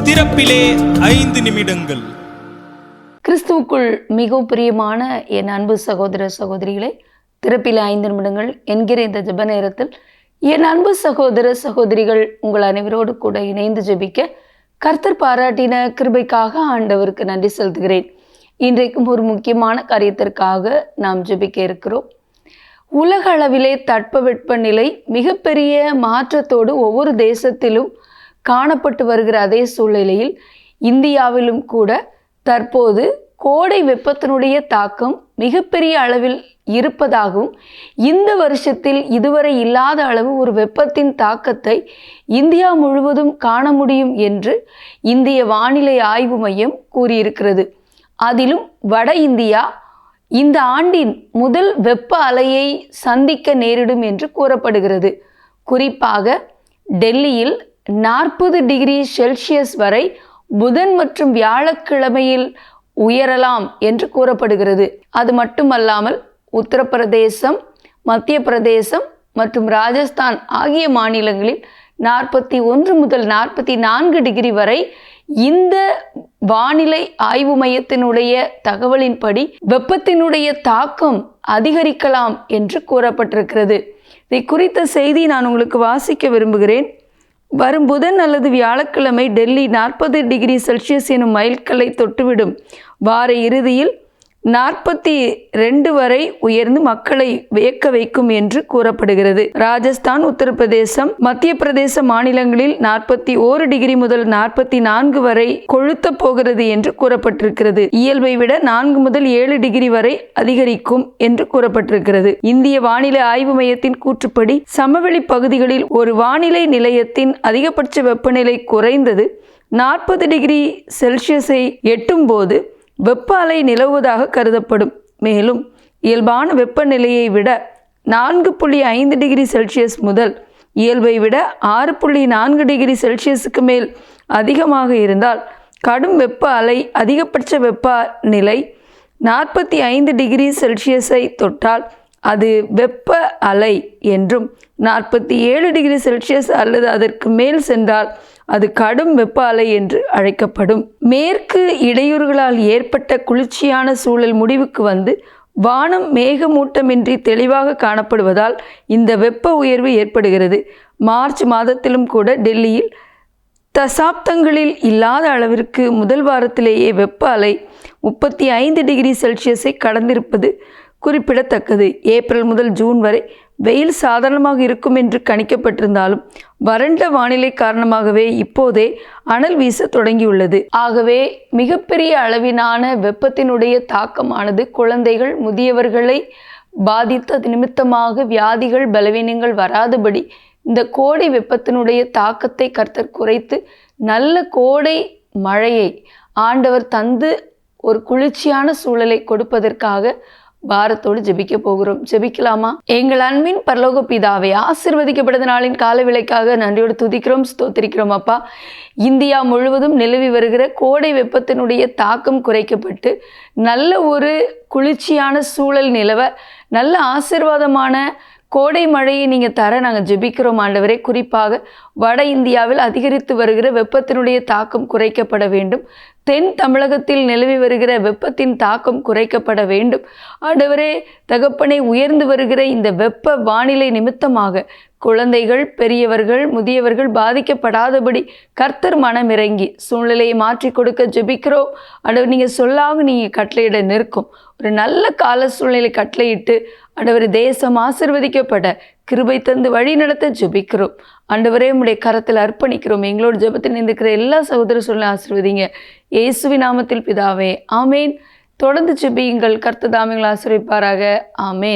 திறப்பிலே 5 நிமிடங்கள். கிறிஸ்துவுக்குள் மிகவும் பிரியமான என் அன்பு சகோதர சகோதரிகளை, திறப்பிலே 5 நிமிடங்கள் என்கிற இந்த ஜெப நேரத்தில் என் அன்பு சகோதர சகோதரிகள் உங்கள் அனைவரோடு கூட இணைந்து ஜெபிக்க கர்த்தர் பாராட்டின கிருபைக்காக ஆண்டவருக்கு நன்றி செலுத்துகிறேன். இன்றைக்கும் ஒரு முக்கியமான காரியத்திற்காக நாம் ஜெபிக்க இருக்கிறோம். உலக அளவிலே தட்பவெப்பநிலை மிகப்பெரிய மாற்றத்தோடு ஒவ்வொரு தேசத்திலும் காணப்பட்டு வருகிற அதே சூழ்நிலையில் இந்தியாவிலும் கூட தற்போது கோடை வெப்பத்தினுடைய தாக்கம் மிகப்பெரிய அளவில் இருப்பதாகவும், இந்த வருஷத்தில் இதுவரை இல்லாத அளவு ஒரு வெப்பத்தின் தாக்கத்தை இந்தியா முழுவதும் காண முடியும் என்று இந்திய வானிலை ஆய்வு மையம் கூறியிருக்கிறது. அதிலும் வட இந்தியா இந்த ஆண்டின் முதல் வெப்ப அலையை சந்திக்க நேரிடும் என்று கூறப்படுகிறது. குறிப்பாக டெல்லியில் 40 டிகிரி செல்சியஸ் வரை புதன் மற்றும் வியாழக்கிழமையில் உயரலாம் என்று கூறப்படுகிறது. அது மட்டுமல்லாமல் உத்தரப்பிரதேசம், மத்திய பிரதேசம் மற்றும் ராஜஸ்தான் ஆகிய மாநிலங்களில் 41 முதல் 44 டிகிரி வரை இந்த வானிலை ஆய்வு மையத்தினுடைய தகவலின்படி வெப்பத்தினுடைய தாக்கம் அதிகரிக்கலாம் என்று கூறப்பட்டிருக்கிறது. இதை குறித்த செய்தி நான் உங்களுக்கு வாசிக்க விரும்புகிறேன். வரும் புதன் அல்லது வியாழக்கிழமை டெல்லி 40 டிகிரி செல்சியஸ் எனும் மைல்கல்லை தொட்டுவிடும். வார இறுதியில் 42 வரை உயர்ந்து மக்களை வியக்க வைக்கும் என்று கூறப்படுகிறது. ராஜஸ்தான், உத்தரப்பிரதேசம், மத்திய பிரதேச மாநிலங்களில் 41 டிகிரி முதல் 44 வரை கொளுத்த போகிறது என்று கூறப்பட்டிருக்கிறது. இயல்பை விட 4 முதல் 7 டிகிரி வரை அதிகரிக்கும் என்று கூறப்பட்டிருக்கிறது. இந்திய வானிலை ஆய்வு மையத்தின் கூற்றுப்படி சமவெளி பகுதிகளில் ஒரு வானிலை நிலையத்தின் அதிகபட்ச வெப்பநிலை குறைந்தது 40 டிகிரி செல்சியஸை எட்டும் போது வெப்ப அலை நிலவுவதாக கருதப்படும். மேலும் இயல்பான வெப்பநிலையை விட 4.5 டிகிரி செல்சியஸ் முதல் இயல்பை விட 6.4 டிகிரி செல்சியஸுக்கு மேல் அதிகமாக இருந்தால் கடும் வெப்ப அலை, அதிகபட்ச வெப்பநிலை 45 டிகிரி செல்சியஸை தொட்டால் அது வெப்ப அலை என்றும், 47 டிகிரி செல்சியஸ் அல்லது அதற்கு மேல் சென்றால் அது கடும் வெப்ப அலை என்று அழைக்கப்படும். மேற்கு இடையூறுகளால் ஏற்பட்ட குளிர்ச்சியான சூழல் முடிவுக்கு வந்து வானம் மேகமூட்டமின்றி தெளிவாக காணப்படுவதால் இந்த வெப்ப உயர்வு ஏற்படுகிறது. மார்ச் மாதத்திலும் கூட டெல்லியில் தசாப்தங்களில் இல்லாத அளவிற்கு முதல் வாரத்திலேயே வெப்ப அலை 35 டிகிரி செல்சியஸை கடந்திருப்பது குறிப்பிடத்தக்கது. ஏப்ரல் முதல் ஜூன் வரை வெயில் சாதாரணமாக இருக்கும் என்று கணிக்கப்பட்டிருந்தாலும் வறண்ட வானிலை காரணமாகவே இப்போதே அனல் வீச தொடங்கியுள்ளது. ஆகவே மிகப்பெரிய அளவிலான வெப்பத்தினுடைய தாக்கமானது குழந்தைகள், முதியவர்களை பாதித்த நிமித்தமாக வியாதிகள், பலவீனங்கள் வராதபடி இந்த கோடை வெப்பத்தினுடைய தாக்கத்தை கர்த்தர் குறைத்து நல்ல கோடை மழையை ஆண்டவர் தந்து ஒரு குளிர்ச்சியான சூழலை கொடுப்பதற்காக பாரத்தோடு ஜெபிக்க போகிறோம். ஜெபிக்கலாமா? எங்கள் அன்பின் பரலோக பிதாவே, ஆசீர்வதிக்கப்பட்ட நாளின் கால விலைக்காக நன்றியோடு துதிக்கிறோம், ஸ்தோத்திரிக்கிறோம். அப்பா, இந்தியா முழுவதும் நிலவி வருகிற கோடை வெப்பத்தினுடைய தாக்கம் குறைக்கப்பட்டு நல்ல ஒரு குளிர்ச்சியான சூழல் நிலவ, நல்ல ஆசீர்வாதமான கோடை மழையை நீங்கள் தர நாங்கள் ஜெபிக்கிறோம் ஆண்டவரே. குறிப்பாக வட இந்தியாவில் அதிகரித்து வருகிற வெப்பத்தினுடைய தாக்கம் குறைக்கப்பட வேண்டும். தென் தமிழகத்தில் நிலவி வருகிற வெப்பத்தின் தாக்கம் குறைக்கப்பட வேண்டும் ஆண்டவரே. தகப்பனை, உயர்ந்து வருகிற இந்த வெப்ப வானிலை நிமித்தமாக குழந்தைகள், பெரியவர்கள், முதியவர்கள் பாதிக்கப்படாதபடி கர்த்தர் மனமிறங்கி சூழ்நிலையை மாற்றி கொடுக்க ஜெபிக்கிறோம் ஆண்டவர். நீங்கள் சொல்லாக நீங்கள் கட்டளையிட நிற்கும் ஒரு நல்ல கால சூழ்நிலை கட்டளையிட்டு ஆண்டவர் தேசம் ஆசீர்வதிக்கப்பட கிருபை தந்து வழி நடத்த ஜெபிக்கிறோம் ஆண்டவரே. உம்முடைய கரத்தில் அர்ப்பணிக்கிறோம். எங்களோட ஜெபத்தில் நின்றுக்கிற எல்லா சகோதர சொல்ல ஆசீர்வதிங்க இயேசுவின் நாமத்தில் பிதாவே, ஆமேன். தொடர்ந்து ஜெபியுங்கள். கர்த்தர் தாமே உங்களை ஆசீர்வதிப்பாராக. ஆமேன்.